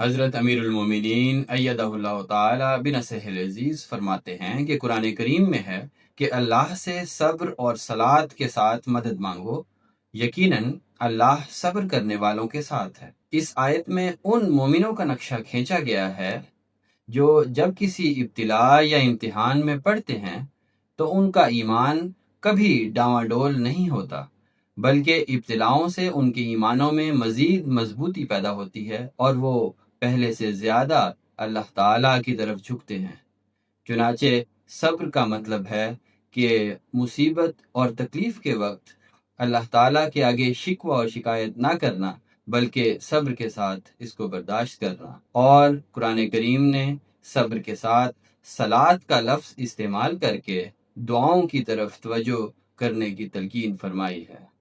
حضرت امیر المومنین ایدہ اللہ تعالی بنصرہ العزیز فرماتے ہیں کہ قرآن کریم میں ہے کہ اللہ سے صبر اور صلات کے ساتھ مدد مانگو، یقیناً اللہ صبر کرنے والوں کے ساتھ ہے۔ اس آیت میں ان مومنوں کا نقشہ کھینچا گیا ہے جو جب کسی ابتلاء یا امتحان میں پڑتے ہیں تو ان کا ایمان کبھی ڈاواڈول نہیں ہوتا، بلکہ ابتلاؤں سے ان کے ایمانوں میں مزید مضبوطی پیدا ہوتی ہے اور وہ پہلے سے زیادہ اللہ تعالیٰ کی طرف جھکتے ہیں۔ چنانچہ صبر کا مطلب ہے کہ مصیبت اور تکلیف کے وقت اللہ تعالیٰ کے آگے شکوہ اور شکایت نہ کرنا، بلکہ صبر کے ساتھ اس کو برداشت کرنا۔ اور قرآن کریم نے صبر کے ساتھ صلات کا لفظ استعمال کر کے دعاؤں کی طرف توجہ کرنے کی تلقین فرمائی ہے۔